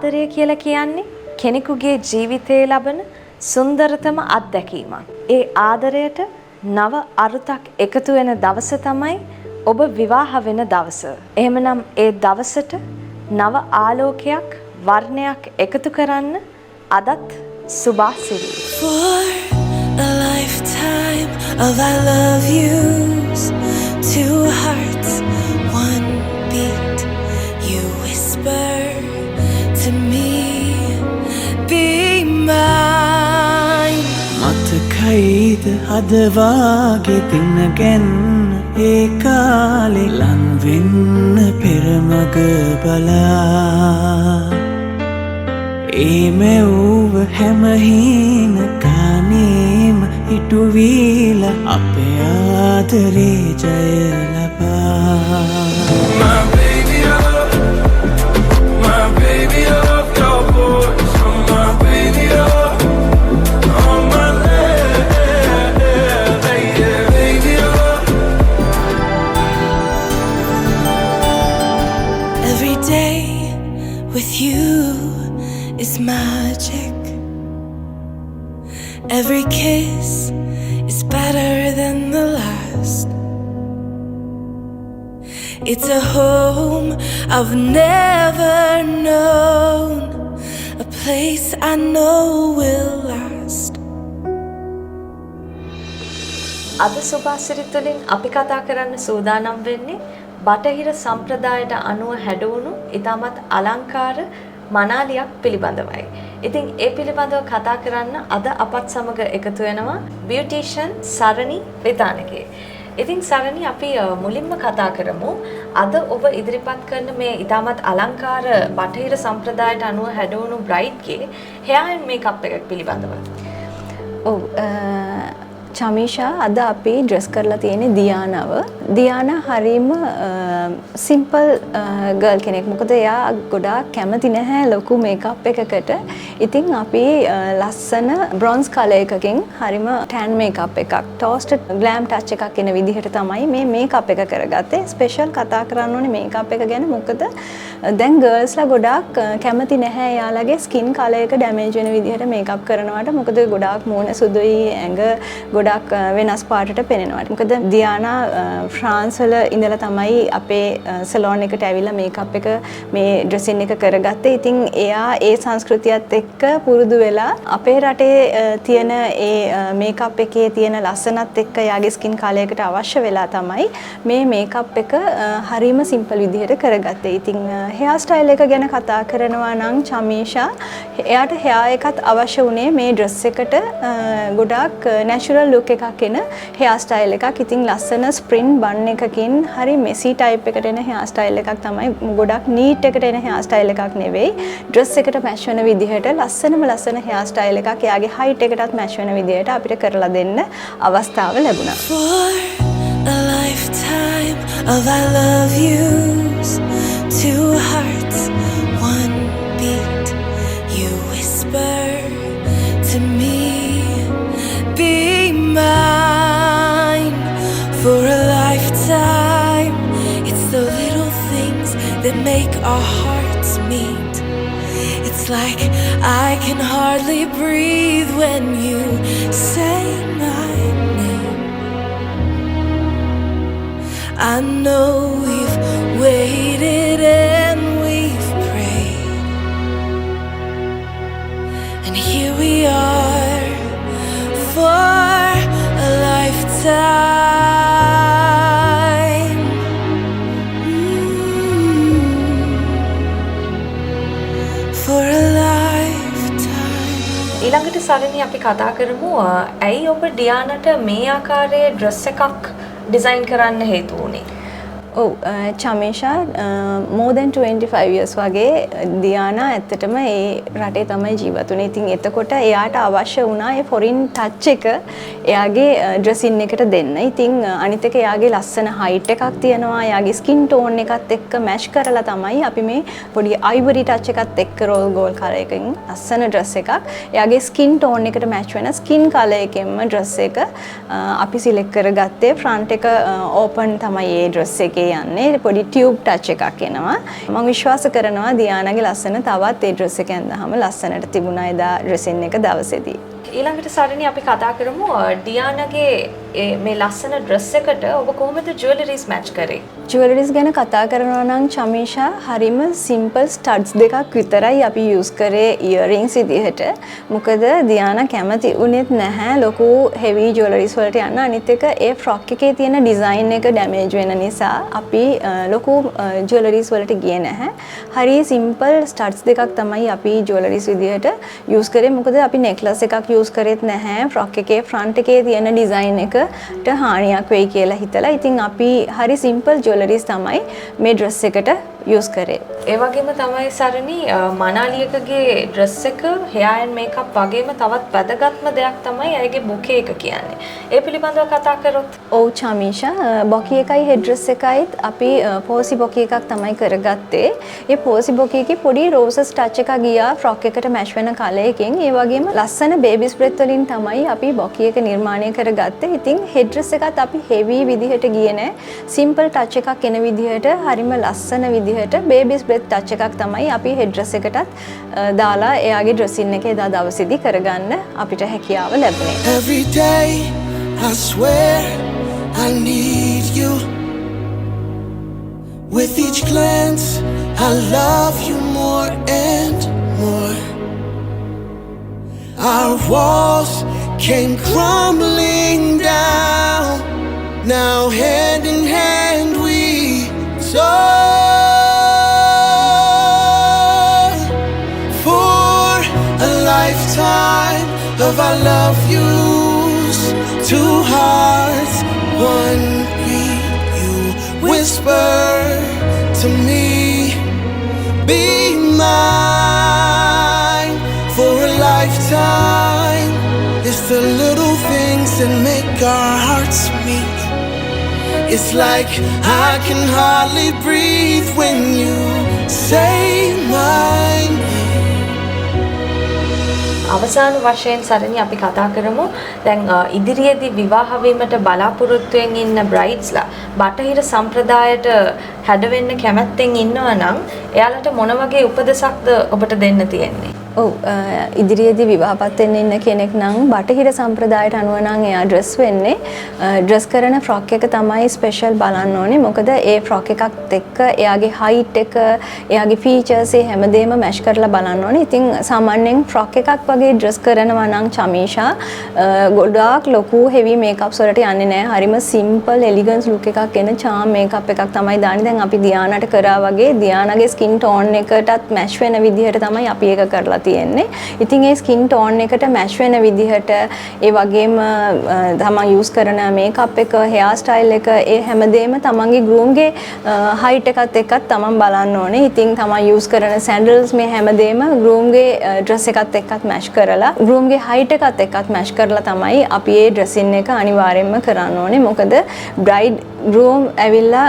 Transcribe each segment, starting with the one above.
ආදරය කියලා කියන්නේ කෙනෙකුගේ ජීවිතයේ ලබන සුන්දරතම අත්දැකීමක්. ඒ ආදරයට නව අරුතක් එකතු වෙන දවස තමයි ඔබ විවාහ වෙන දවස. එහෙමනම් ඒ දවසට නව ආලෝකයක් වර්ණයක් එකතු කරන්න අදත් සුභාසිරි. For a lifetime of I love yous, two hearts, one beat. You whisper to me, be mine. මතකයිද හදවාගේ දිනගෙන ඒ කාලේ ලං වෙන්න පෙරමග බලා ඒ මෙව්ව හැම හීන ගානේම ඉටුවීල අපේ ආදරේ ජය ලබා. My baby love, my baby love your voice, oh my baby love, oh my baby love. Every day with you is magic. Every kiss is better than the last. It's a home I've never known, a place I know will last. අද සුභාසිරි තුළින් අපි කතා කරන්න සූදානම් වෙන්නේ බටහිර සම්ප්‍රදායට අනුව හැඩවුණු ඉතාමත් අලංකාර මනාලියක් පිළිබඳවයි. ඉතින් ඒ පිළිබඳව කතා කරන්න අද අපත් සමග එකතු වෙනවා බියුටිෂන් සරණි විතානගේ. ඉතින් සරණි අපි මුලින්ම කතා කරමු අද ඔබ ඉදිරිපත් කරන මේ ඉතාමත් අලංකාර බටහිර සම්ප්‍රදායට අනුව හැඩවුණු බ්‍රයිඩ්ගේ hair and makeup එකක් පිළිබඳව. ඔව් චමීෂා අද අපි ඩ්‍රෙස් කරලා තියෙන්නේ දියානව. දියානා හරීම සිම්පල් ගර්ල් කෙනෙක්. මොකද එයා ගොඩාක් කැමති නැහැ ලොකු මේකප් එකකට. ඉතින් අපි ලස්සන බ්‍රොන්ස් කලර් එකකින් හරීම ටැන් මේකප් එකක් ටෝස්ටඩ් ග්ලෑම් ටච් එකක් එන විදිහට තමයි මේ මේකප් එක කරගත්තේ. ස්පෙෂල් කතා කරන්න ඕනේ මේකප් එක ගැන. මොකද දැන් ගර්ල්ස්ලා ගොඩාක් කැමති නැහැ එයාලගේ ස්කින් කලර් එක ඩැමේජ් වෙන විදිහට මේකප් කරනවට. මොකද ගොඩාක් මූණ සුදුයි ඇඟ ගොඩක් වෙනස් පාටට පෙනෙනවා. මොකද දියානා ෆ්‍රාන්ස් වල ඉඳලා තමයි අපේ සලෝන් එකට ඇවිල්ලා මේකප් එක මේ ඩ්‍රෙසින් එක කරගත්තේ. ඉතින් එයා ඒ සංස්කෘතියත් එක්ක පුරුදු වෙලා අපේ රටේ තියෙන ඒ මේකප් එකේ තියෙන ලස්සනත් එක්ක එයාගේ ස්කින් කලර් එකට අවශ්‍ය වෙලා තමයි මේ මේකප් එක හරීම සිම්පල් විදිහට කරගත්තේ. ඉතින් හෙයාර් ස්ටයිල් එක ගැන කතා කරනවා නම් චමීෂා එයාට හෙයාර් එකත් අවශ්‍ය වුණේ මේ ඩ්‍රෙස් එකට ගොඩාක් නැචරල් ලුක් එකක් එන හෙයාර් ස්ටයිල් එකක්. ඉතින් ලස්සන ස්ප්‍රින් බන් එකකින් හරි මෙසි ටයිප් එකට එන හෙයාර් ස්ටයිල් එකක් තමයි. ගොඩක් නීට් එකට එන හෙයාර් ස්ටයිල් එකක් නෙවෙයි. ඩ්‍රෙස් එකට මැච් වෙන විදිහට ලස්සනම ලස්සන හෙයාර් ස්ටයිල් එකක් එයාගේ හයිට් එකටත් මැච් වෙන විදිහට අපිට කරලා දෙන්න අවස්ථාව ලැබුණා. For a lifetime of I love yous, two hearts, one beat. You whisper to me, be mine. For a lifetime, it's the little things that make our hearts meet. It's like I can hardly breathe when you say my name. I know we've waited and we've prayed, and here we are for a lifetime. For a lifetime. ඊළඟට සරණි අපි කතා කරමු ඇයි ඔබ ඩියානට මේ ආකාරයේ dress එකක් design කරන්න හේතු වුණේ? ඔව් චමීෂා more than 25 years වගේ දියානා ඇත්තටම ඒ රටේ තමයි ජීවත් වුනේ. ඉතින් එතකොට එයාට අවශ්‍ය වුණා ඒ ෆොරින් ටච් එක එයාගේ ඩ්‍රෙසින් එකට දෙන්න. ඉතින් අනිත් එක එයාගේ ලස්සන හයිට් එකක් තියෙනවා. එයාගේ ස්කින් ටෝන් එකත් එක්ක මැච් කරලා තමයි අපි මේ පොඩි අයිවරි ටච් එකත් එක්ක රෝල් ගෝල්ඩ් කලර් එකකින් ලස්සන ඩ්‍රෙස් එකක් එයාගේ ස්කින් ටෝන් එකට මැච් වෙන ස්කින් කලර් එකෙන්ම ඩ්‍රෙස් එක අපි සිලෙක්ට් කරගත්තේ. ෆ්‍රන්ට් එක ඕපන් තමයි ඒ ඩ්‍රෙස් එකේ. එකේ යන්නේ. පොඩි ටියුබ් ටච් එකක් එනවා. මම විශ්වාස කරනවා දියානාගේ ලස්සන තවත් ඒ ඩ්‍රෙස් එක ඇඳහම ලස්සනට තිබුණා එදා ඩ්‍රෙසින් එක දවසේදී. ඊළඟට සරණි අපි කතා කරමු ඩියානාගේ මේ ලස්සන ඩ්‍රෙස් එකට ඔබ කොහොමද ජුවලරිස් මැච් කරේ? ජුවලරිස් ගැන කතා කරනවා නම් චමීෂා හරිම සිම්පල් ස්ටඩ්ස් දෙකක් විතරයි අපි යූස් කරේ ඉයරින්ග්ස් විදිහට. මොකද දියානා කැමති උනේත් නැහැ ලොකු හෙවි ජුවලරිස් වලට යන්න. අනිත් එක ඒ ෆ්‍රොක් එකේ තියෙන ඩිසයින් එක ඩැමේජ් වෙන නිසා අපි ලොකු ජුවලරිස් වලට ගියේ නැහැ. හරි සිම්පල් ස්ටඩ්ස් දෙකක් තමයි අපි ජුවලරිස් විදිහට යූස් කරේ. මොකද අපි නෙක්ලස් එකක් යූස් කරෙත් නැහැ. ෆ්‍රොක් එකේ ෆ්‍රන්ට් එකේ තියෙන ඩිසයින් එකට හානියක් වෙයි කියලා හිතලා. ඉතින් අපි හරි සිම්පල් ජුවලරිස් තමයි මේ ඩ්‍රෙස් එකට යූස් කරේ. ඒ වගේම තමයි සරණි මනාලියකගේ ඩ්‍රෙස් එක hair and makeup වගේම තවත් වැදගත්ම දෙයක් තමයි ඇයගේ බොකේ එක කියන්නේ. ඒ පිළිබඳව කතා කරොත්. ඔව් චමීෂා බොකේ එකයි හෙඩ් ඩ්‍රෙස් එකයිත් අපි පෝසි බොකේ එකක් තමයි කරගත්තේ. ඒ පෝසි බොකේ එකේ පොඩි රෝසස් ටච් එකක් ගියා ෆ්‍රොක් එකට මැච් වෙන කලයකින්. ඒ වගේම ලස්සන බේබි ස්ප්‍රෙත් වලින් තමයි අපි බොකේ එක නිර්මාණය කරගත්තේ. ඉතින් හෙඩ් ඩ්‍රෙස් එකත් අපි හෙවි විදිහට ගියේ නෑ. සිම්පල් ටච් එකක් එන විදිහට හරිම ලස්සන විදිහට බේබි ස්ප්‍රෙත් ටච් එකක් තමයි අපි හෙඩ් ඩ්‍රෙස් එකටත් දාලා එයාගේ ඩ්‍රෙසින් එක එදා දවසේදී කරගන්න අපිට හැකියාව ලැබුණේ. Every day I swear I need you. With each glance I love you more and more. Our walls came crumbling down. Now hand in hand we soar for a lifetime of our love yous. Two hearts, one beat. You whisper to me, be mine for a lifetime. It's the little things that make our hearts meet. It's like I can hardly breathe when you say my name. අවසාන වශයෙන් සරණි අපි කතා කරමු දැන් ඉදිරියේදී විවාහ වීමට බලාපොරොත්තුෙන් ඉන්න බ්‍රයිඩ්ස්ලා බටහිර සම්ප්‍රදායට හැඩවෙන්න කැමැත්තෙන් ඉන්නවා නම් එයාලට මොන වගේ උපදෙසක්ද ඔබට දෙන්න තියෙන්නේ? ඔව් ඉදිරියේදී විවාහපත් වෙන්න ඉන්න කෙනෙක් නම් බටහිර සම්ප්‍රදායට අනුව නම් එයා ඩ්‍රෙස් වෙන්නේ ඩ්‍රෙස් කරන ෆ්‍රොක් එක තමයි ස්පෙෂල් බලන්න ඕනේ. මොකද ඒ ෆ්‍රොක් එකත් එක්ක එයාගේ හයිට් එක එයාගේ ෆීචර්ස් ඒ හැමදේම මැච් කරලා බලන්න ඕනේ. ඉතින් සාමාන්‍යයෙන් ෆ්‍රොක් එකක් වගේ ඩ්‍රෙස් කරනවා නම් චමීෂා ගොඩාක් ලොකු හෙවි මේකප්ස් වලට යන්නේ නැහැ. හරිම සිම්පල් එලිගන්ස් ලුක් එකක් එන charm මේකප් එකක් තමයි දාන්නේ. දැන් අපි දියානාට කරා වගේ දියානාගේ ස්කින් ටෝන් එකටත් මැච් වෙන විදිහට තමයි අපි ඒක කරලා තියෙන්නේ. ඉතින් ඒ ස්කින් ටෝන් එකට මැච් වෙන විදිහට ඒ වගේම තමන් යූස් කරන මේකප් එක, හෙයාර් ස්ටයිල් එක ඒ හැමදේම තමන්ගේ ගෲම්ගේ හයිට් එකත් එක්කත් තමන් බලන්න ඕනේ. ඉතින් තමන් යූස් කරන සැන්ඩල්ස් මේ හැමදේම ගෲම්ගේ ඩ්‍රෙස් එකත් එක්කත් මැච් කරලා ගෲම්ගේ හයිට් එකත් එක්කත් මැච් කරලා තමයි අපි මේ ඩ්‍රෙසින් එක අනිවාර්යයෙන්ම කරන්න ඕනේ. මොකද බ්‍රයිඩ් ගෲම් ඇවිල්ලා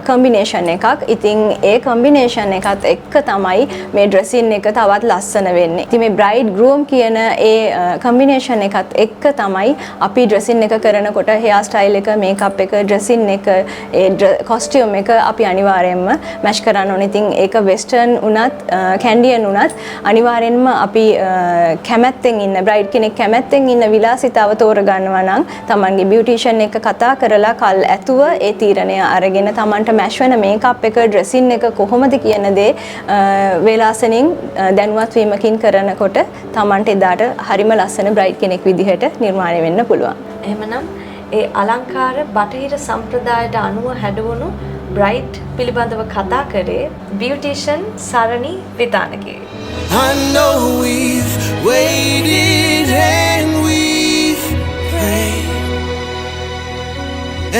කම්බිනේෂන් එකක්. ඉතින් ඒ කම්බිනේෂන් එකත් එක්ක තමයි මේ ඩ්‍රෙසින් එක තවත් ලස්සන වෙන්නේ. ඉතින් මේ බ්‍රයිඩ් ගෲම් කියන ඒ කම්බිනේෂන් එකත් එක්ක තමයි අපි ඩ්‍රෙසින් එක කරනකොට හෙයාර් ස්ටයිල් එක, මේකප් එක, ඩ්‍රෙසින් එක, ඒ කොස්ටියුම් එක අපි අනිවාර්යයෙන්ම මැච් කරන්න ඕනේ. ඉතින් ඒක වෙස්ටර්න් උනත් කැන්ඩියන් උනත් අනිවාර්යෙන්ම අපි කැමැත්තෙන් ඉන්න බ්‍රයිඩ් කෙනෙක් කැමැත්තෙන් ඉන්න විලාසිතාව තෝරගන්නවා නම් තමන්ගේ බියුටිෂියන් එක කතා කරලා කල් ඇතුව ඒ තීරණය අරගෙන තමන්ට මැච් වෙන මේකප් එක, ඩ්‍රෙසින් එක කොහොමද කියන දේ වේලාසනින් දැනුවත් වීමකින් කරනකොට තමන්ට එදාට හරිම ලස්සන බ්‍රයිඩ් කෙනෙක් විදිහට නිර්මාණය වෙන්න පුළුවන්. එහෙමනම් ඒ අලංකාර බටහිර සම්ප්‍රදායට අනුව හැඩවුණු බ්‍රයිඩ් පිළිබඳව කතා කරේ බියුටිෂියන් සරණි Vithanage. I know we've waited and we've prayed,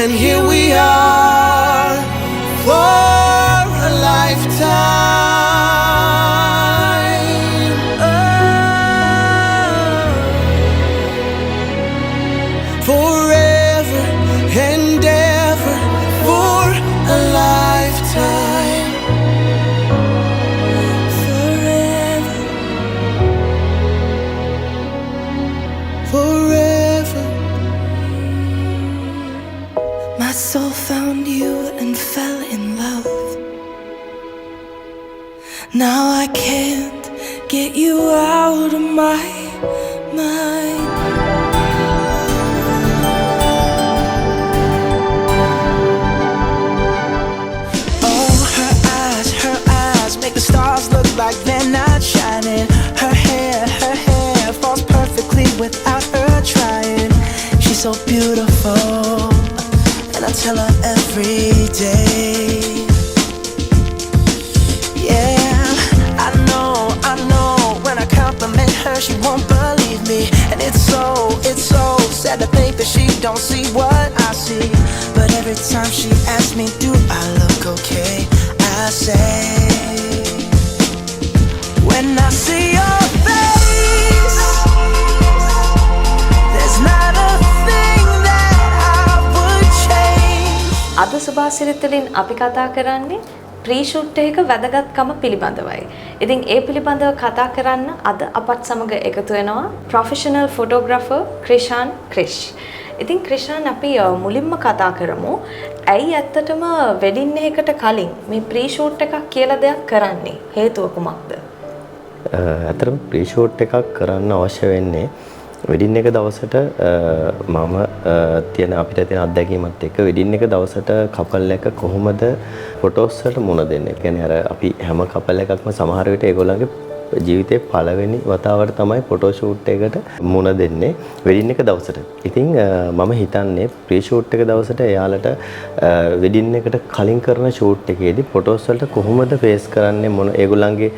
and here we are for a lifetime. Forever and ever for a lifetime. Forever. My soul soul found you and fell in love. Now I can't get you out of my mind. Oh, her eyes make the stars look like they're not shining. Her hair falls perfectly without her trying. She's so beautiful, and I tell her every day. Yeah, I know, when I compliment her, she won't believe me. And it's so sad to think that she don't see what I see. But every time she asks me, do I look okay? I say, when I see your face, there's not a thing that I would change. අද සුභාසිරිතලින් අපි කතා කරන්නේ ප්‍රී-ෂූට් එකක වැදගත්කම පිළිබඳවයි. ඉතින් ඒ පිළිබඳව කතා කරන්න අද අපත් සමග එකතු වෙනවා ප්‍රොෆෙෂනල් ෆොටෝග්‍රැෆර් ක්‍රිෂාන් ක්‍රිෂ්. ඉතින් ක්‍රිෂාන් අපි මුලින්ම කතා කරමු. ඇයි ඇත්තටම වෙඩින් එකකට කලින් මේ ප්‍රී-ෂූට් එකක් කියලා දෙයක් කරන්නේ? හේතුව කුමක්ද? ඇත්තටම ප්‍රී-ෂූට් එකක් කරන්න අවශ්‍ය වෙන්නේ වෙඩින් එක දවසට මම තියෙන අපිට තියෙන අත්දැකීමත් එක්ක වෙඩින් එක දවසට කපල් එක කොහොමද ෆොටෝස් වලට මුණ දෙන්නේ. ඒ කියන්නේ අර අපි හැම කපල් එකක්ම සමහර විට ඒගොල්ලන්ගේ ජීවිතේ පළවෙනි වතාවට තමයි ෆොටෝ ෂූට් එකට මුණ දෙන්නේ වෙඩින් එක දවසට. ඉතින් මම හිතන්නේ ප්‍රී ෂූට් එක දවසට එයාලට වෙඩින් එකට කලින් කරන ෂූට් එකේදී ෆොටෝස් වලට කොහොමද ෆේස් කරන්නේ, මොන ඒගොල්ලන්ගේ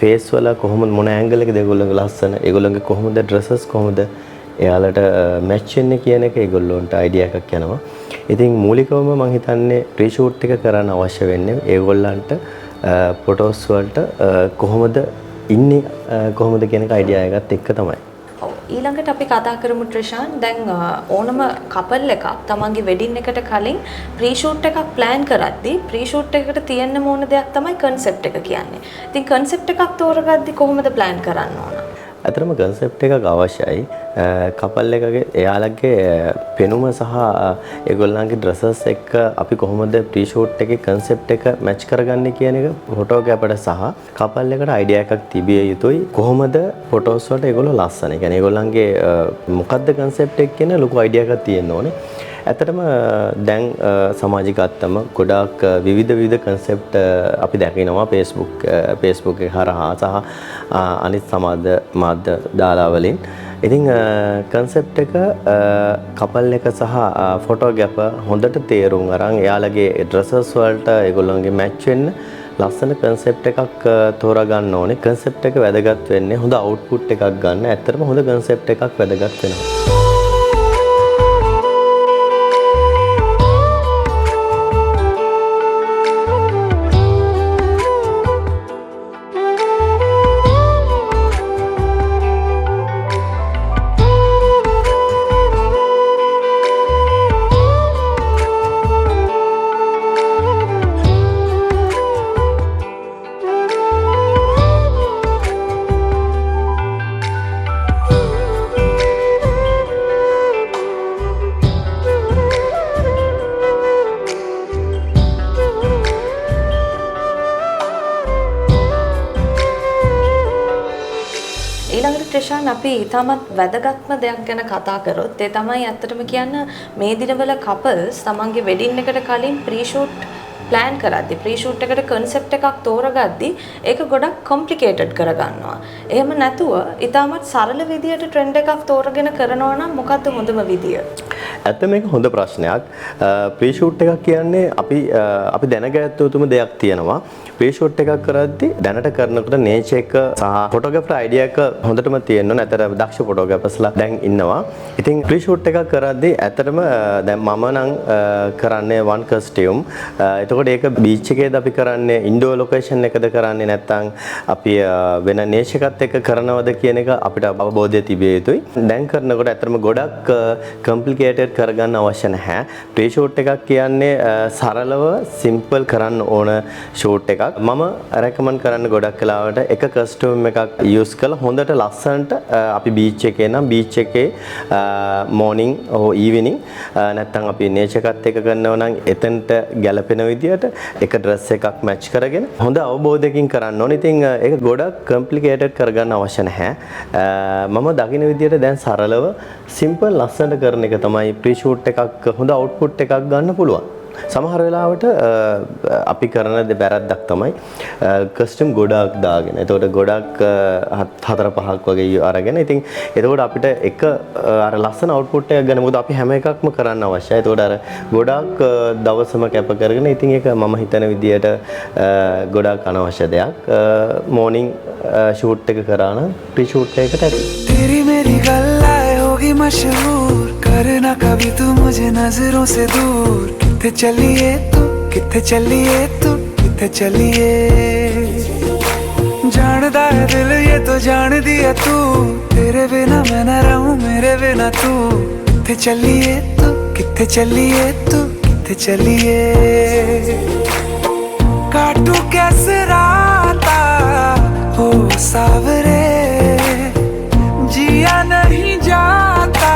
ෆේස් වල කොහොමද, මොන ඇන්ගල් එකද ඒගොල්ලන්ගේ ලස්සන, ඒගොල්ලන්ගේ කොහොමද ඩ්‍රෙසස් කොහොමද එයාලට මැච් වෙන්නේ කියන එක ඒගොල්ලන්ට අයිඩියා එකක් යනවා. ඉතින් මූලිකවම මම හිතන්නේ ප්‍රී ෂූට් එක කරන්න අවශ්‍ය වෙන්නේ ඒගොල්ලන්ට ෆොටෝස් වලට කොහොමද ඉන්නේ කොහොමද කියන එක අයිඩියා එකත් එක්ක තමයි. ඔව් ඊළඟට අපි කතා කරමු ට්‍රිෂාන්. දැන් ඕනම කපල් එකක් තමන්ගේ වෙඩින් එකට කලින් ප්‍රී ෂූට් එකක් ප්ලෑන් කරද්දී ප්‍රී ෂූට් එකකට තියෙන්න ඕන දෙයක් තමයි කන්සෙප්ට් එක කියන්නේ. ඉතින් කන්සෙප්ට් එකක් තෝරගද්දී කොහොමද ප්ලෑන් කරන්න ඕන? අතරම කන්සෙප්ට් එකක් අවශ්‍යයි. කපල් එකගේ එයාලගේ පෙනුම සහ ඒගොල්ලන්ගේ ඩ්‍රෙසස් එක්ක අපි කොහොමද ප්‍රී ෂූට් එකේ කන්සෙප්ට් එක මැච් කරගන්නේ කියන එක ෆොටෝග්‍රැෆර්ට සහ කපල් එකට අයිඩියා එකක් තිබිය යුතුයි. කොහොමද ෆොටෝස් වලට ඒගොල්ලෝ ලස්සන. ඒ කියන්නේ ඒගොල්ලන්ගේ මොකද්ද කන්සෙප්ට් එක කියන ලොකු අයිඩියා එකක් තියෙන්න ඕනේ. ඇත්තටම දැන් සමාජික අත්තම ගොඩාක් විවිධ කන්සෙප්ට් අපි දැකිනවා Facebook එක හරහා සහ අනිත් සමාජ මාධ්‍ය දාලා වලින්. ඉතින් කන්සෙප්ට් එක කපල් එක සහ ෆොටෝග්‍රැෆර් හොඳට තේරුම් අරන් එයාලගේ ඩ්‍රෙසස් වලට ඒගොල්ලන්ගේ මැච් වෙන්න ලස්සන කන්සෙප්ට් එකක් තෝරා ගන්න ඕනේ. කන්සෙප්ට් එක වැදගත් වෙන්නේ හොඳ අවුට්පුට් එකක් ගන්න. ඇත්තටම හොඳ කන්සෙප්ට් එකක් වැදගත් වෙනවා. ඊළඟට ට්‍රිෂාන් අපි ඊටමත් වැදගත්ම දෙයක් ගැන කතා කරොත් ඒ තමයි ඇත්තටම කියන්න මේ දිනවල කපල්ස් තමන්ගේ වෙඩින් එකට කලින් ප්‍රී ෂූට් ප්ලෑන් කරද්දි ප්‍රී ෂූට් එකට කන්සෙප්ට් එකක් තෝරගද්දි ඒක ගොඩක් කොම්ප්ලිකේටඩ් කරගන්නවා. එහෙම නැතුව ඊටමත් සරල විදියට ට්‍රෙන්ඩ් එකක් තෝරගෙන කරනවා නම් මොකද්ද හොඳම විදිය? ඇත්ත මේක හොඳ ප්‍රශ්නයක්. ප්‍රී ෂූට් එකක් කියන්නේ අපි දැනගත්ත යුතුම දෙයක් තියෙනවා. ප්‍රී ෂූට් එකක් කරද්දී දැනට කරනකොට නේචර් එක සහ ෆොටෝග්‍රැෆර් අයිඩියා එක හොඳටම තියෙන්න ඕන. ඇත්තට දක්ෂ ෆොටෝග්‍රැෆර්ස්ලා දැන් ඉන්නවා. ඉතින් ප්‍රී ෂූට් එකක් කරද්දී ඇත්තටම දැන් මම නම් කරන්නේ වන් කස්ටියුම්. එතකොට ඒක බීච් එකේද අපි කරන්නේ, ඉන්ඩෝර් ලොකේෂන් එකද කරන්නේ, නැත්නම් අපි වෙන නේචර් එකත් එක්ක කරනවද කියන එක අපිට අවබෝධය තිබිය යුතුයි. දැන් කරනකොට ඇත්තටම ගොඩක් කොම්ප්ලිකේටඩ් කොම්ප්ලිකේටඩ් කරගන්න අවශ්‍ය නැහැ. ප්‍රී ෂූට් එකක් කියන්නේ සරලව සිම්පල් කරන්න ඕන ෂූට් එකක්. මම රෙකමන්ඩ් කරන්න ගොඩක් වෙලාවට එක කස්ටියුම් එකක් යූස් කරලා හොඳට ලස්සනට අපි බීච් එකේ නම් බීච් එකේ මෝර්නින් ඕ ඊවිනිං නැත්නම් අපි නේචර් එකත් එක්ක කරනවා නම් එතනට ගැලපෙන විදියට එක ඩ්‍රෙස් එකක් මැච් කරගෙන හොඳ අවබෝධයකින් කරන්න ඕනේ. ඉතින් ඒක ගොඩක් කොම්ප්ලිකේටඩ් කරගන්න අවශ්‍ය නැහැ. මම දකින විදියට දැන් සරලව සිම්පල් ලස්සනට කරන එක තමයි ප්‍රී ෂූට් එකක් හොඳ අවුට්පුට් එකක් ගන්න පුළුවන්. සමහර වෙලාවට අපි කරන වැරද්දක් තමයි කස්ටම් ගොඩක් දාගෙන. එතකොට ගොඩක් 4-5ක් වගේ අරගෙන ඉතින් එතකොට අපිට එක අර ලස්සන අවුට්පුට් එකක් ගන්න. මොකද අපි හැම එකක්ම කරන්න අවශ්‍යයි. එතකොට අර ගොඩක් දවසම කැප කරගෙන ඉතින් ඒක මම හිතන විදියට ගොඩක් අනවශ්‍ය දෙයක්. මෝර්නිං ෂූට් එක කරා නම් ප්‍රී ෂූට් එකකට ඇති. तेरी मेरी गल्लाएं होगी मशहूर करना कभी तू मुझे नजरों से दूर किथे चलिए तू किथे चलिए तू किथे चलिए जानदा है दिल ये तो जान दिया तू तेरे बिना मैं न रहूं मेरे बिना तू किथे चलिए तू किथे चलिए तू किथे चलिए काटू कैसे राता हो सावरे जिया नहीं जाता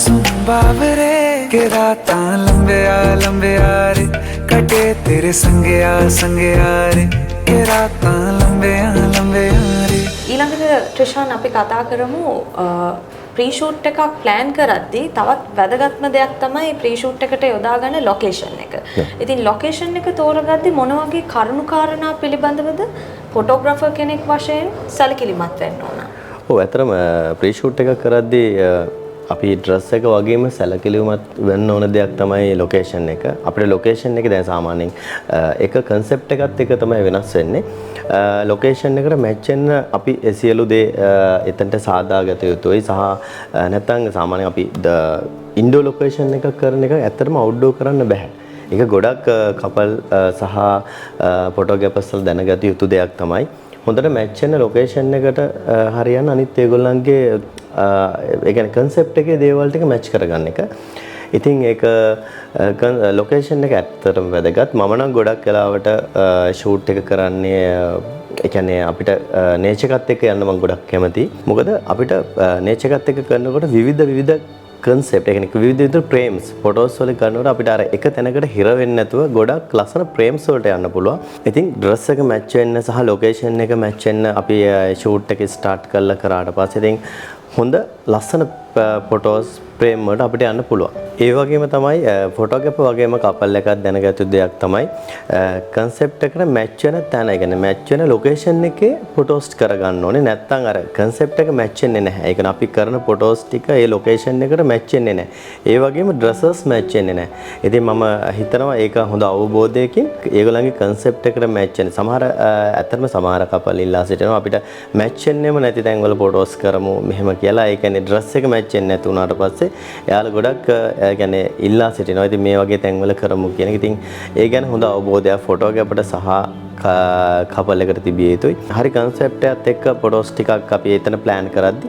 सुन बाबरे के राता लंबे आ रे कटे तेरे संगे आ रे के राता लंबे आ रे. ඊළඟට ට්‍රිෂාන් අපි කතා කරමු ප්‍රී ෂූට් එකක් ප්ලෑන් කරද්දී තවත් වැදගත්ම දෙයක් තමයි ප්‍රී ෂූට් එකට යොදාගන්න ලොකේෂන් එක. ඉතින් ලොකේෂන් එක තෝරගද්දී මොන වගේ කරුණු කාරණා පිළිබඳවද ෆොටෝග්‍රාෆර් කෙනෙක් වශයෙන් සැලකිලිමත් වෙන්න ඕන? ඔව් ඇත්තටම ප්‍රී ෂූට් එකක් කරද්දී අපි ඩ්‍රෙස් එක වගේම සැලකිලිමත් වෙන්න ඕන දෙයක් තමයි ලොකේෂන් එක. අපේ ලොකේෂන් එක දැන් සාමාන්‍යයෙන් එක කන්සෙප්ට් එකත් එක තමයි වෙනස් වෙන්නේ. ලොකේෂන් එකට මැච් වෙන්න අපි සියලු දේ එතනට සාදාගත යුතුයි සහ නැත්නම් සාමාන්‍යයෙන් අපි ඉන්ඩෝර් ලොකේෂන් එකක් කරන එක ඇත්තටම අවුට්ඩෝර් කරන්න බෑ. ඒක ගොඩක් කපල් සහ ෆොටෝග්‍රැෆර්ස්ලා දැනගත යුතු දෙයක් තමයි. හොඳට මැච් වෙන ලොකේෂන් එකට හරියන්න අනිත් ඒගොල්ලන්ගේ ඒ කියන්නේ concept එකේ දේවල් ටික මැච් කරගන්න එක. ඉතින් ඒක ලොකේෂන් එක ඇත්තටම වැදගත්. මම නම් ගොඩක් වෙලාවට ෂූට් එක කරන්නේ ඒ කියන්නේ අපිට නේචර් එකත් එක්ක යන්න මම ගොඩක් කැමතියි. මොකද අපිට නේචර් එකත් එක්ක කරනකොට විවිධ concept එක විවිධ frames photos වල කරනකොට අපිට අර එක තැනකට හිර වෙන්නේ නැතුව ගොඩක් ලස්සන frames වලට යන්න පුළුවන්. ඉතින් dress එක match වෙන්න සහ location එක match වෙන්න අපි shoot එක start කරලා කරාට පස්සේ ඉතින් හොඳ ලස්සන photos frame වලට අපිට යන්න පුළුවන්. ඒ වගේම තමයි ෆොටෝග්‍රැෆර් වගේම කපල් එකක් දැනගත යුතු දෙයක් තමයි concept එකට match වෙන තැන. ඒ කියන්නේ match වෙන location එකේ photos කරගන්න ඕනේ. නැත්නම් අර concept එක match වෙන්නේ නැහැ. ඒ කියන්නේ අපි කරන photos ටික ඒ location එකට match වෙන්නේ නැහැ. ඒ වගේම dresses match වෙන්නේ නැහැ. ඉතින් මම හිතනවා ඒක හොඳ අවබෝධයකින් ඒගොල්ලන්ගේ concept එකට match වෙන. ඇත්තටම සමහර කපල් ඉල්ලා සිටිනවා අපිට match වෙන්නේම නැති තැන් වල photos කරමු මෙහෙම කියලා. ඒ කියන්නේ dress එක match වෙන්නේ නැති වුණාට පස්සේ එයාලා ගොඩක් කියන්නේ ඉල්ලා සිටිනවා. ඉතින් මේ වගේ තැන්වල කරමු කියන එක. ඉතින් ඒ ගැන හොඳ අවබෝධයක් ෆොටෝග්‍රැෆර්ට සහ කපල් එකට තිබිය යුතුයි. හරි concept එකත් එක්ක ෆොටෝස් ටිකක් අපි එතන plan කරද්දි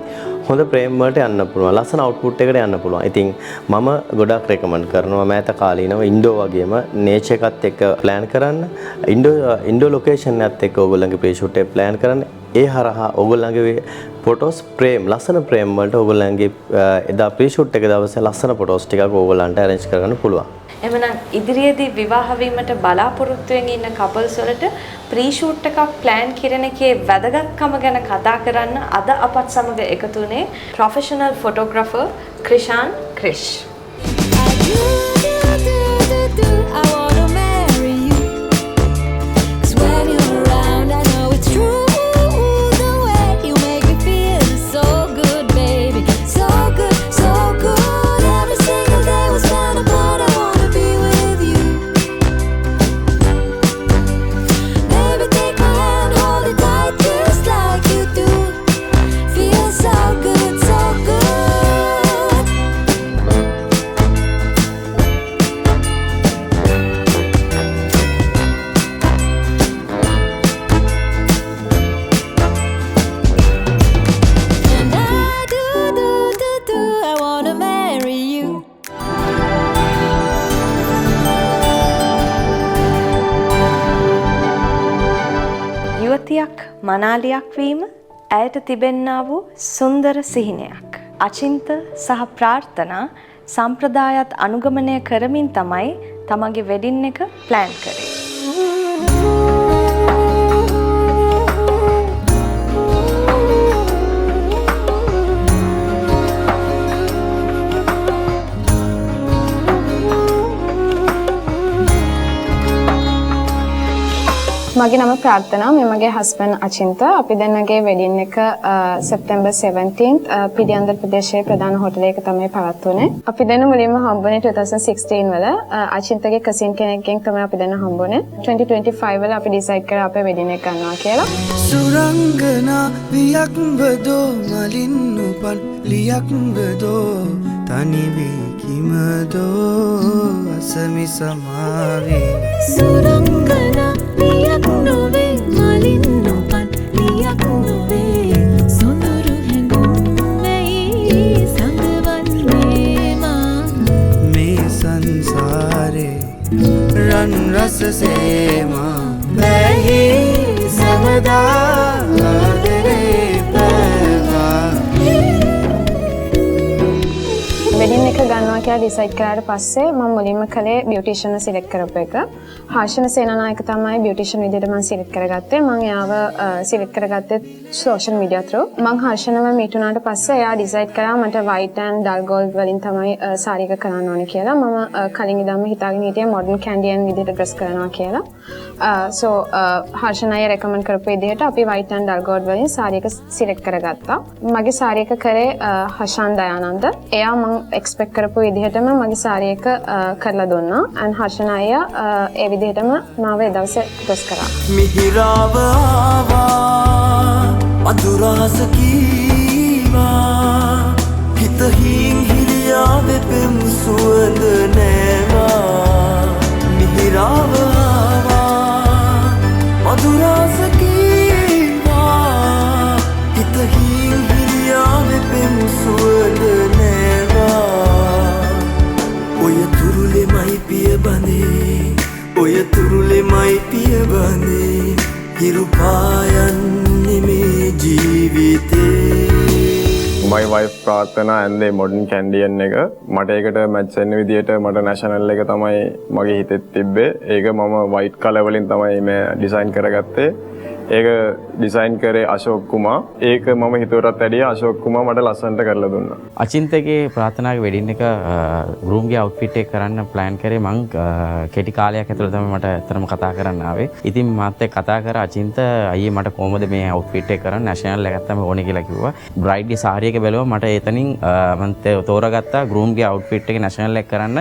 හොඳ frame වලට යන්න පුළුවන්. ලස්සන output එකකට යන්න පුළුවන්. ඉතින් මම ගොඩක් recommend කරනවා මෑත කාලීනව ඉන්ඩෝ වගේම nature එකත් එක්ක plan කරන්න. ඉන්ඩෝ location එකත් එක්ක ඕගොල්ලන්ගේ pre-shoot එක plan කරන්න. ඒ හරහා ඕගොල්ලන්ගේ photos frame ලස්සන frame වලට ඕගොල්ලන්ගේ එදා pre-shoot එක දවසේ ලස්සන photos ටිකක් ඕගොල්ලන්ට arrange කරගන්න පුළුවන්. එමනම් ඉදිරියේදී විවාහ වීමට බලාපොරොත්තු වෙමින් ඉන්න couples වලට pre-shoot එකක් plan කිරීම එකේ වැදගත්කම ගැන කතා කරන්න අද අපත් සමග එකතු වුණේ professional photographer Krishan Krish. I wanna marry you 'cause when you're around I know it's true the way you make me feel so good baby so good every single day was spent apart I wanna be with you baby take my hand hold it tight just like you do feel so good කුමාරියක් මනාලියක් වීම ඇයට තිබෙන්නා වූ සුන්දර සිහිනයක්. අචින්ත සහ ප්‍රාර්ථනා සම්ප්‍රදායත් අනුගමනය කරමින් තමයි තමන්ගේ වෙඩින් එක ප්ලෑන් කරේ. මගේ නම ප්‍රාර්ථනා මේ මගේ හස්බන්ඩ් අචින්ත අපි දෙන්නගේ වෙඩින් එක සෙප්තැම්බර් 17th පිළියන්දර ප්‍රදේශයේ ප්‍රධාන හෝටලයක තමයි පවත්වන්නේ. අපි දෙන්න මුලින්ම හම්බුනේ 2016 වල අචින්තගේ කසින් කෙනෙක්ගෙන් තමයි අපි දෙන්න හම්බුනේ. 2025 වල අපි ඩිසයිඩ් කරා අපේ වෙඩින් එක ගන්නවා කියලා. සුරංගනා වියක්බදෝ මලින් උපන් ලියක්බදෝ තනි වී කිමදෝ අසමි සමාවේ සුරංගනා ලියක් නොවේ මලින් නොපන් ලියක් නොවේ සොඳුරු හැඟුම් වෙයි සඟවන්නේ මා මේ සංසාරේ රන් රසසේමා බැහි සමදා ආදරේ පැවා වෙඩින් එක ගන්නවා කියලා ඩිසයිඩ් කරාට පස්සේ මම මුලින්ම කළේ බියුටිෂියන් සිලෙක්ට් කරපු එක. හර්ෂණ සේනානායක තමයි බියුටිෂියන් විදිහට මම සිලෙක්ට් කරගත්තේ. මම එයාව සිලෙක්ට් කරගත්තේ සෝෂල් මීඩියා through. මම හර්ෂණව මීට් වුණාට පස්සේ එයා ඩිසයිඩ් කරා මට white and dull gold වලින් තමයි සාරි එක කරන්න ඕනේ කියලා. මම කලින් ඉඳන්ම හිතාගෙන හිටියේ modern candian විදිහට dress කරනවා කියලා. so හර්ෂණ අය recommend කරපු විදිහට අපි white and dull gold වලින් සාරි එක සිලෙක්ට් කරගත්තා. මගේ සාරි එක කරේ හෂාන් දයානන්ද. එයා මම එක්ස්පෙක්ට් කරපු විදිහටම මගේ සාරි එක කරලා දුන්නා. and හර්ෂණ අයියා ඒ විදිහටම මාව ඒ දවසේ dress කරා. මිහිරාව ආවා මధుරාස කීවා හිත හිරියා වෙපෙම් සුවඳ නෑවා මිහිරාව ආවා මధుරාස කීවා හිත හිරියා වෙපෙම් සුවඳ නෑවා ඔය තුරුලෙමයි පිය බඳේ ඔය තුරුලෙමයි පිය බඳේ හිරු පායන්නේ මේ ජීවිතේ my wife ප්‍රාර්ථනා and the modern candian එක මට ඒකට මැච් වෙන විදියට මට national එක තමයි මගේ හිතෙත් තිබ්බේ. ඒක මම white color වලින් තමයි මේ ඩිසයින් කරගත්තේ. ඒක ඩිසයින් කරේ අශෝක් කුමාර්. ඒක මම හිතුවටත් වැඩිය අශෝක් කුමාර් මට ලස්සනට කරලා දුන්නා. අචින්තගේ ප්‍රාර්ථනාගේ වෙඩින් එක ගෲම්ගේ අවුට්ෆිට් එක කරන්න ප්ලෑන් කරේ මං කෙටි කාලයක් ඇතුළත තමයි මට ඇත්තටම කතා කරන්න ආවේ. ඉතින් මාත් එක්ක කතා කර අචින්ත අයියේ මට කොහොමද මේ අවුට්ෆිට් එක කරන්න නැෂනල් එක ගත්තම ඕනේ කියලා කිව්වා. බ්‍රයිඩ්ගේ සාරි එක බැලුවා මට එතනින් මම තෝරාගත්තා ගෲම්ගේ අවුට්ෆිට් එක නැෂනල් එක කරන්න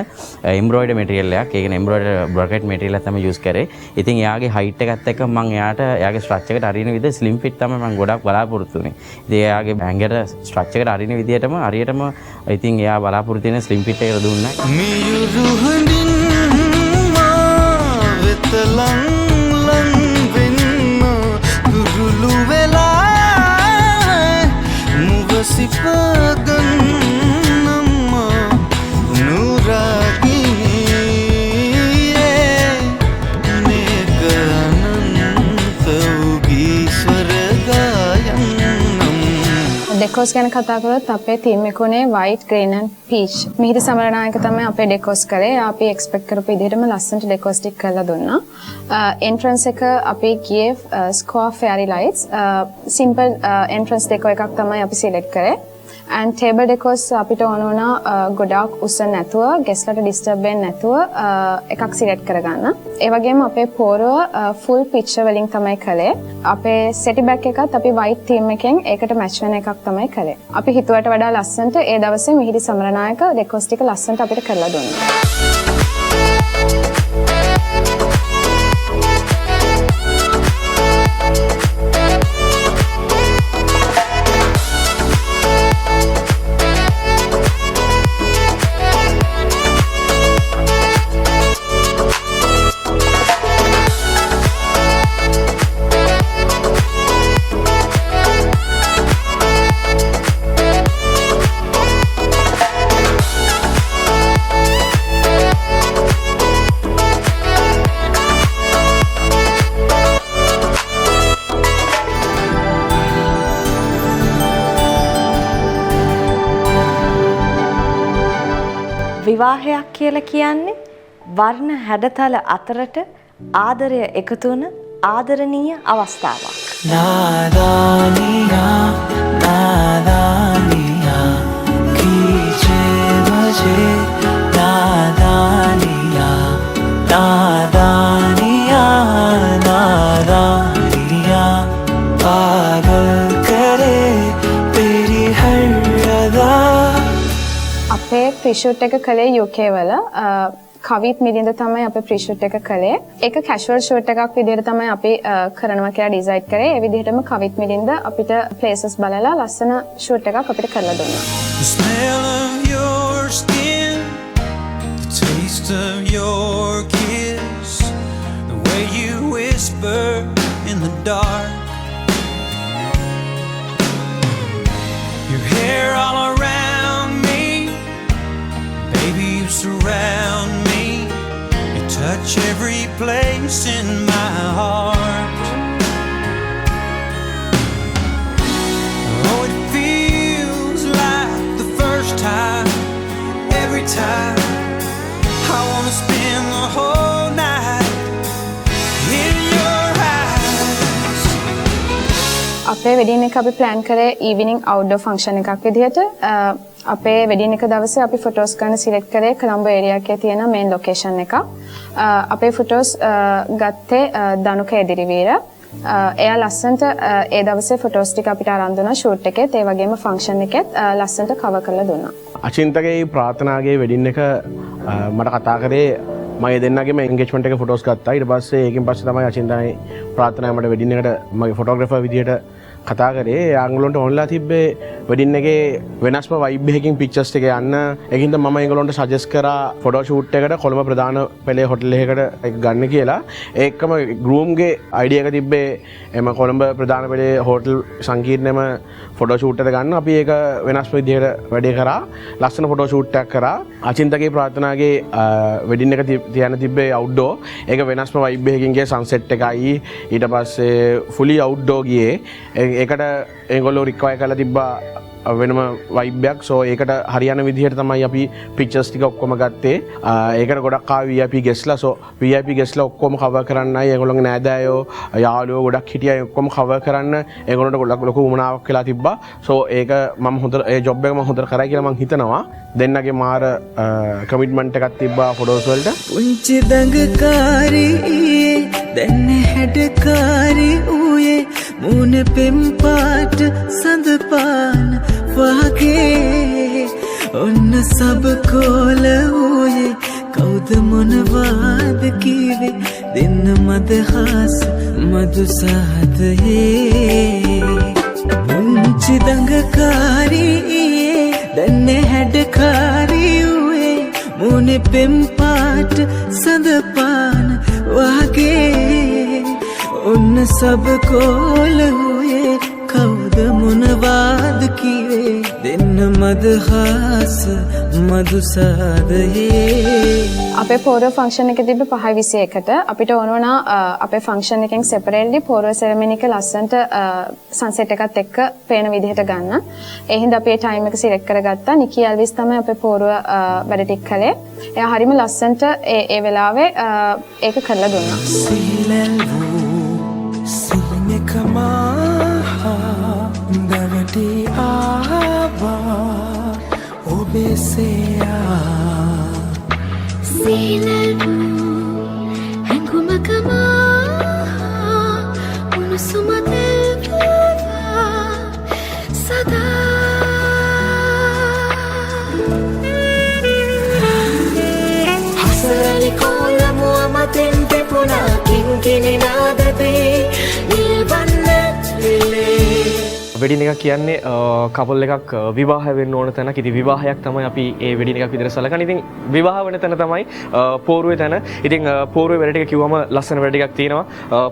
එම්බ්‍රොයිඩර් මැටීරියල් එකක්. ඒ කියන්නේ එම්බ්‍රොයිඩර් බ්‍රොකට් මැටීරියල් එක තමයි යූස් කරේ. ඉතින් එයාගේ හයිට් එකත් එක්ක මම එයාට එයාගේ ස්ට්‍රක්චර් එකට අරින විදිහ ස්ලිම් ෆිට් තමයි මම ගොඩක් බලාපොරොත්තු වෙන්නේ. ඉතින් එයාගේ බෑන්ගට ස්ට්‍රක්චර් එකට අරින විදිහටම හරියටම ඉතින් එයා බලාපොරොත්තු වෙන ස්ලිම් ෆිට් එක දුන්නා. මියුරු හඳින් මා වෙත ලං වෙන්න දුරුළු වෙලා මුවසිපගන් නම්මා නුරාගිනියේ මේක අනන්ත උගී ස්වර්ගයන් ඩෙකෝස් ගැන කතා කරොත් අපේ තීම් එක උනේ white, green and peach. මිහිරි සමරනායක තමයි අපේ ඩෙකෝස් කරේ. අපි එක්ස්පෙක්ට් කරපු විදිහටම ලස්සනට ඩෙකෝස් ටික කරලා දුන්නා. එන්ට්‍රන්ස් එක අපි ගියේ square fairy lights. Simple entrance deco එකක් තමයි අපි සිලෙක්ට් කරේ. and table decors අපිට ඕන වුණා ගොඩාක් උස්ස නැතුව ගෙස්ලට ඩිස්ටර්බ් වෙන්නේ නැතුව එකක් සිලෙක්ට් කරගන්න. ඒ වගේම අපේ පෝරුව full picture වලින් තමයි කළේ. අපේ සෙටි බෑග් එකත් අපි white theme එකෙන් ඒකට match වෙන එකක් තමයි කළේ. අපි හිතුවට වඩා ලස්සනට ඒ දවසේ මිහිරි සමරනායක decors ටික ලස්සනට අපිට කරලා දුන්නා. විවාහයක් කියලා කියන්නේ වර්ණ හැඩතල අතරට ආදරය එකතු වන ආදරණීය අවස්ථාවක්. नादानिया नादानिया कीजे मुझे नादानिया नादानिया नादानिया पागल करे तेरी हर अदा. අපේ ප්‍රිෂුට් එක කළේ UK වල කවිත් මිලින්ද තමයි අපේ ප්‍රිෂුට් එක කළේ. ඒක කැෂුවල් ෂූට් එකක් විදිහට තමයි අපි කරනවා කියලා ඩිසයිඩ් කරේ. ඒ විදිහටම කවිත් මිලින්ද අපිට ප්ලේසස් බලලා ලස්සන ෂූට් එකක් අපිට කරලා දුන්නා. The smell of your skin, the taste of your kiss, the way you whisper in the dark, your hair all around me, baby you surround me, you touch every place in my heart. Oh, it feels like the first time, every time. I wanna spend the whole night in your eyes. අපේ wedding එක අපි plan කරේ evening අවුට්ඩෝර් function එකක් විදිහට. අපේ wedding එක දවසේ අපි ෆොටෝස් ගන්න සිලෙක්ට් කරේ කොළඹ ඒරියා එකේ තියෙන මේන් ලොකේෂන් එක. අපේ ෆොටෝස් ගත්තේ දනුක එදිරිවීර. එයා ලස්සනට ඒ දවසේ ෆොටෝස් ටික අපිට අරන් දුන්නා ෂූට් එකෙත් ඒ වගේම ෆන්ක්ෂන් එකෙත් ලස්සනට කවර් කරලා දුන්නා. අචින්තගේ ප්‍රාර්ථනාගේ වෙඩින් එක මට කතා කරේ මගේ දෙන්නගේම එන්ගේජ්මන්ට් එක ෆොටෝස් ගත්තා. ඊට පස්සේ ඒකෙන් පස්සේ තමයි අචින්තගේ ප්‍රාර්ථනාව මට වෙඩින් එකට මගේ ෆොටෝග්‍රැෆර් විදියට කතා කරේ. ආංගලොන්ට ඕන්ලා තිබ්බේ වෙඩින් එකේ වෙනස්ම වයිබ් එකකින් පික්චර්ස් ටික යන්න. ඒකින්ද මම ඒගොල්ලන්ට සජෙස්ට් කරා ෆොටෝ ෂූට් එකට කොළඹ ප්‍රධාන පෙළේ හොටෙල් එකකට ඒක ගන්න කියලා. ඒකම ගෲම්ගේ අයිඩියා එක තිබ්බේ එම කොළඹ ප්‍රධාන පෙළේ හෝටල් සංකීර්ණයම ෆොටෝ ෂූට් එක ගන්න. අපි ඒක වෙනස් විදිහට වැඩේ කරා. ලස්සන ෆොටෝ ෂූට් එකක් කරා. අචින්තගේ ප්‍රාර්ථනාගේ වෙඩින් එක තියන්න තිබ්බේ අවුට්ඩෝර්. ඒක වෙනස්ම වයිබ් එකකින් ගියේ සන්සෙට් එකයි. ඊට පස්සේ ෆුලි අවුට්ඩෝර් ගියේ. ඒකට ඒගොල්ලෝ රික්වයර් කරලා තිබ්බා වෙනම වයිබ් එකක්. සෝ ඒකට හරියන විදිහට තමයි අපි පික්චර්ස් ටික ඔක්කොම ගත්තේ. ඒකට ගොඩක් ආවා VIP ගෙස්ලා. සෝ VIP ගෙස්ලා ඔක්කොම කවර් කරන්නයි ඒගොල්ලෝගේ නෑදෑයෝ යාළුවෝ ගොඩක් හිටියා. ඔක්කොම කවර් කරන්න ඒගොල්ලන්ට ගොඩක් ලොකු උමනාවක් වෙලා තිබ්බා. සෝ ඒක මම හොඳ ඒ ජොබ් එක මම හොඳට කරයි කියලා මම හිතනවා. දෙන්නගේ මාර කමිට්මන්ට් එකක් තිබ්බා ෆොටෝස් වලට. පුංචි දඟකාරී දැන් හැඩකාරී ඌයේ මූණ පෙම් පාට සඳ පාන වගේ ඔන්න සබකෝල ඌයේ කවුද මොනවාද කීවේ දෙන්න මදහස් මදු සහදයේ පුංචි දඟකාරී දැන් හැඩකාරී ඌයේ මූණ පෙම් පාට සඳ පාන වගේ ඔන්න සබකෝල හුයේ කවුද මොනවාද කිවේ දෙන්න මදහස මදුසාදයේ. අපේ පෝරෝ ෆන්ක්ෂන් එක තිබ්බ 5:21ට අපිට ඕන වුණා අපේ ෆන්ක්ෂන් එකෙන් සෙපරේට්ලි පෝරෝ සෙරමනි එක ලස්සන්ට සන්සෙට් එකත් එක්ක පේන විදිහට ගන්න. ඒ හින්දා අපි ඒ ටයිම් එක සිලෙක්ට් කරගත්තා. නිකි ඇල්විස් තමයි අපේ පෝරෝ වැඩ ටික කළේ. එයා හරිම ලස්සන්ට ඒ වෙලාවේ ඒක කරලා දුන්නා. දවටි ආවා ඔබෙසයා සීලල්පු හැඟුමකමා උණුසුමතෙල්පුවා සදා හසරලි කොලමුව මතෙන් පෙපුනා කින්කිනි නාදපේ නිල්වන්නත් විලේ. වෙඩින් එකක් කියන්නේ කපල් එකක් විවාහ වෙන්න ඕන තැනක්. ඉතින් විවාහයක් තමයි අපි ඒ වෙඩින් එකක් විදිහට සලකන්නේ. ඉතින් විවාහ වෙන තැන තමයි පෝරුවේ තැන. ඉතින් පෝරුවේ වැඩ ටික කිව්වම ලස්සන වැඩ ටිකක් තියෙනවා.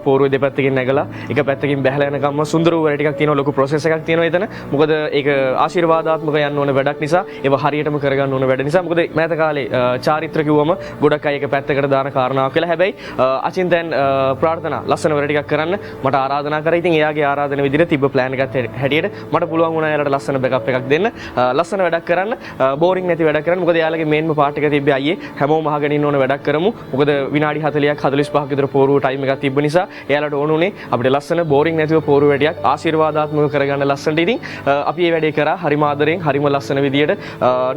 පෝරුවේ දෙපැත්තකින් නැගලා එක පැත්තකින් බැහැලා යන ගම්ම සුන්දර වූ වැඩ ටිකක් තියෙනවා. ලොකු ප්‍රොසෙස් එකක් තියෙනවා එතන. මොකද ඒක ආශිර්වාදාත්මක යන්න ඕන වැඩක් නිසා, ඒව හරියටම කරගන්න ඕන වැඩ නිසා. මොකද මෑත කාලේ චාරිත්‍ර කිව්වම ගොඩක් අය එක පැත්තකට දාන කාරණාවක් කියලා. හැබැයි අචින්තයන් ප්‍රාර්ථනා ලස්සන වැඩ ටිකක් කරන්න මට ආරාධනා කරා. ඉතින් එයාගේ ආරාධන විදිහට තිබ්බ ප්ලෑන් එකත් හැටියට මට පුළුවන් වුණා එයාලට ලස්සන බෑකප් එකක් දෙන්න. ලස්සන වැඩක් කරන්න, බෝරින් නැති වැඩක් කරන්න. මොකද එයාලගේ මේන්ම පාර්ට් එක තිබ්බේ අයියේ හැමෝම අහගෙන ඉන්න ඕන වැඩක් කරමු. මොකද විනාඩි 40ක් 45ක් විතර පෝරුව ටයිම් එකක් තිබ්බ නිසා එයාලට ඕන උනේ අපිට ලස්සන බෝරින් නැතිව පෝරුව වැඩියක් ආශිර්වාදාත්මකව කරගන්න ලස්සනට. ඉතින් අපි මේ වැඩේ කරා හරිම ආදරෙන් හරිම ලස්සන විදියට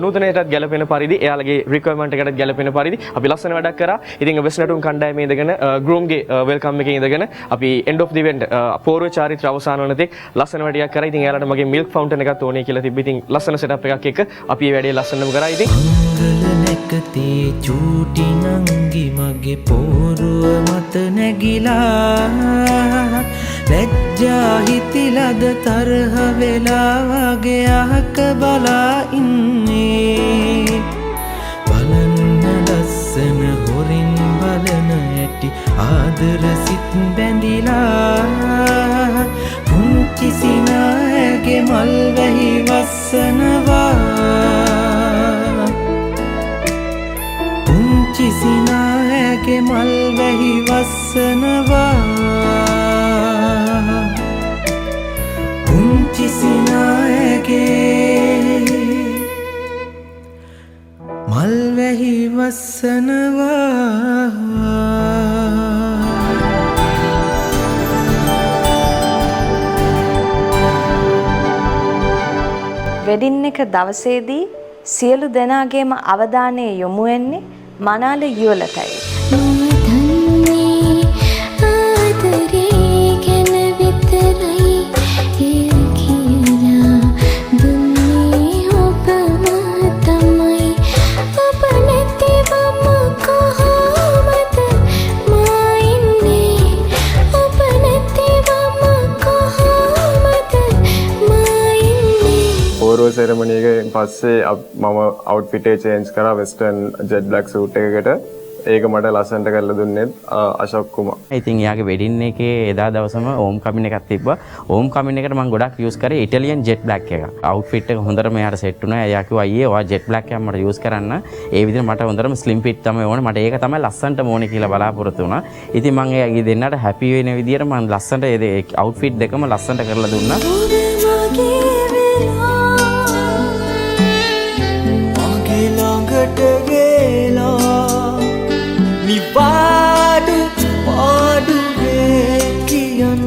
නූතනයටත් ගැලපෙන පරිදි එයාලගේ රික්වයර්මන්ට් එකටත් ගැලපෙන පරිදි අපි ලස්සන වැඩක් කරා. ඉතින් වෙස් නැටුම් කණ්ඩායමේ ඉඳගෙන ගෲම්ගේ වෙල්කම් එකේ ඉඳගෙන අපි end of the event පෝරුව චාරිත්‍ර අවසන් වන තෙක් ලස්සන වැඩක් කරා. ඉතින් එයාලට මගේ මිල්ක් ෆවුන්ටන් එකක් ඕනේ කියලා තිබ්බ. ඉතින් ලස්සන සෙටප් එකක් එක්ක අපි මේ වැඩේ ලස්සනම කරා. ඉතින් නැකතේ චූටි නංගි මගේ පෝරුව මත නැගිලා ලැජ්ජා හිතිලද තරහ වෙලා වගේ අහක බලා ඉන්නේ. බලන්න ලස්සන හොරින් බලන ඇටි ආදර සිත් බැඳිලා පුංචි සිනාගේ මල් වැහි වස්සනවා. සිනාගේ මල් වැහි වස්සනවා. පුංචි සිනාගේ මල් වැහි වස්සනවා. වෙඩින් එක දවසේදී සියලු දෙනාගේම අවධානය යොමු වෙන්නේ මනාල යුවලටයි. පෝරුව සෙරමනි එකෙන් පස්සේ මම අවුට්ෆිට් එක චේන්ජ් කරා වෙස්ටර්න් ජෙට් බ්ලැක් සූට් එකකට. ඒක මට ලස්සනට කරලා දුන්නේ අශෝක් කුමාර්. ඉතින් එයාගේ වෙඩින් එකේ එදා දවසම ඕම් කමින් එකක් තිබ්බා. ඕම් කමින් එකට මම ගොඩක් යූස් කරේ ඉටලියන් ජෙට් බ්ලැක් එක. අවුට්ෆිට් එක හොඳටම එයාට සෙට් වුණා. එයා කිව්වා අයියේ ඔයා ජෙට් බ්ලැක් එකක් මට යූස් කරන්න. ඒ විදිහට මට හොඳටම ස්ලිම් ෆිට් තමයි ඕනේ. මට ඒක තමයි ලස්සනට ඕනේ කියලා බලාපොරොත්තු වුණා. ඉතින් මම එයාගේ දෙන්නට හැපි වෙන විදිහට මම ලස්සනට ඒ අවුට්ෆිට් දෙකම ලස්සනට කරලා දුන්නා. නිපාඩු පාඩුවේ කියන්න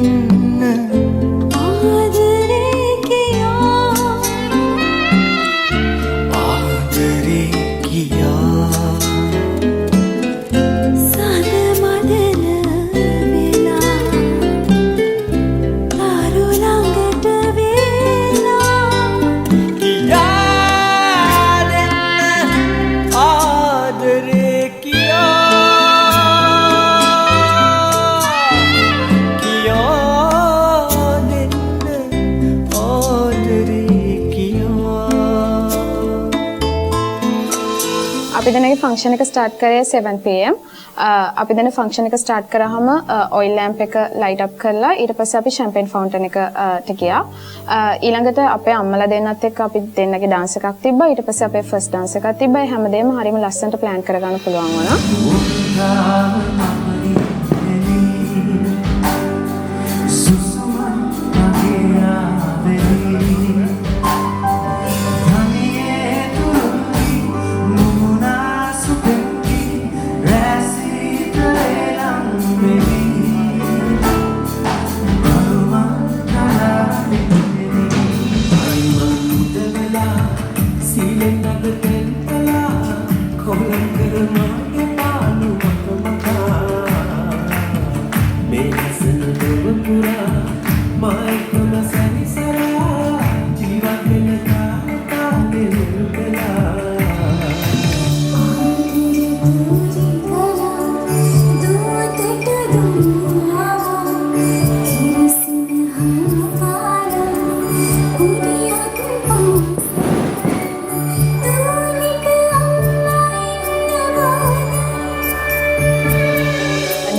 ආදරේ කියා ආදරේ කියා සද මදන වෙලා ආරු ළඟට වෙලා කියා දෙන්න ආදරේ අපි දැනගේ ෆන්ක්ෂන් එක ස්ටාර්ට් කරේ 7 pm. අපි දැන් ෆන්ක්ෂන් එක ස්ටාර්ට් කරාම ඔයිල් ලැම්ප් එක ලයිට් අප් කරලා ඊට පස්සේ අපි ෂැම්පේන් ෆවුන්ටන් එකට ගියා. ඊළඟට අපේ අම්මලා දෙන්නත් එක්ක අපි දෙන්නගේ ඩාන්ස් එකක් තිබ්බා. ඊට පස්සේ අපේ ෆස්ට් ඩාන්ස් එකක් තිබ්බා. ඒ හැමදේම හරිම ලස්සනට ප්ලෑන් කරගන්න පුළුවන් වුණා.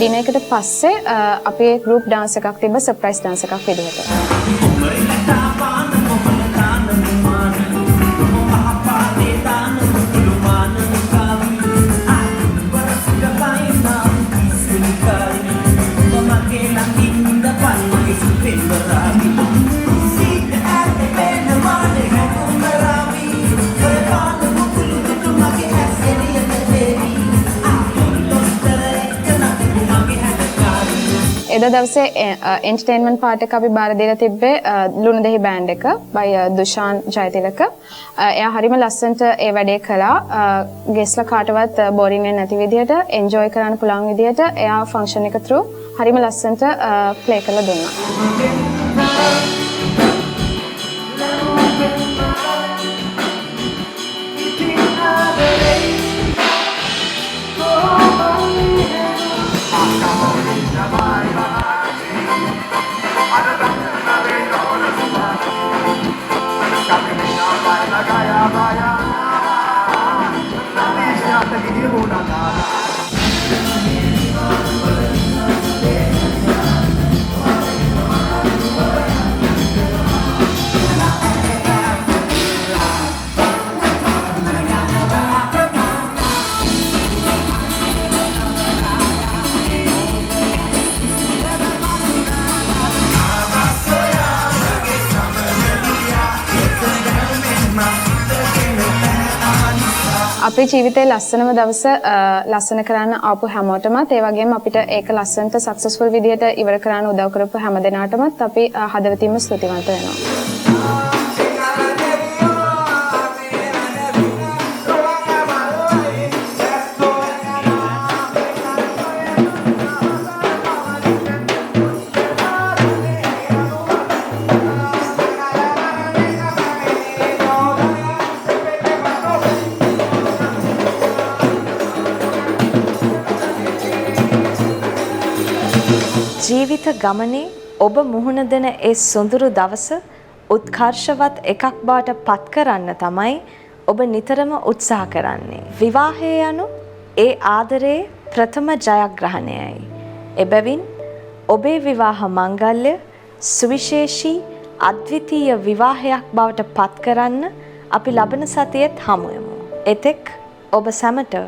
ඩිනර් එකට පස්සේ අපේ ගෲප් ඩාන්ස් එකක් තිබ්බ සර්ප්‍රයිස් ඩාන්ස් එකක් විදිහට. එදා දවසේ එන්ටර්ටේන්මන්ට් පාර්ට් එක අපි බාර දීලා තිබ්බේ ලුණුදෙහි බෑන්ඩ් එක by දුෂාන් ජයතිලක. එයා හරිම ලස්සනට ඒ වැඩේ කළා. ගෙස්ලා කාටවත් බෝරින් වෙන්නේ නැති විදිහට එන්ජොයි කරන්න පුළුවන් විදිහට එයා ෆන්ක්ෂන් එක through හරිම ලස්සනට ප්ලේ කරලා දුන්නා. අපේ ජීවිතේ ලස්සනම දවස ලස්සන කරන්න ආපු හැමෝටමත් ඒ වගේම අපිට ඒක ලස්සනට සක්සස්ෆුල් විදිහට ඉවර කරන්න උදව් කරපු හැම දෙනාටමත් අපි හදවතින්ම ස්තුතිවන්ත වෙනවා. ජීවිත ගමනේ ඔබ මුහුණ දෙන ඒ සොඳුරු දවස උත්කර්ෂවත් එකක් බවට පත් කරන්න තමයි ඔබ නිතරම උත්සාහ කරන්නේ. විවාහය යනු ඒ ආදරයේ ප්‍රථම ජයග්‍රහණයයි. එබැවින් ඔබේ විවාහ මංගල්‍ය සුවිශේෂී අද්විතීය විවාහයක් බවට පත් කරන්න අපි ලබන සතියේත් හමු වෙමු. එතෙක් ඔබ සැමට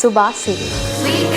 සුභාසිරි.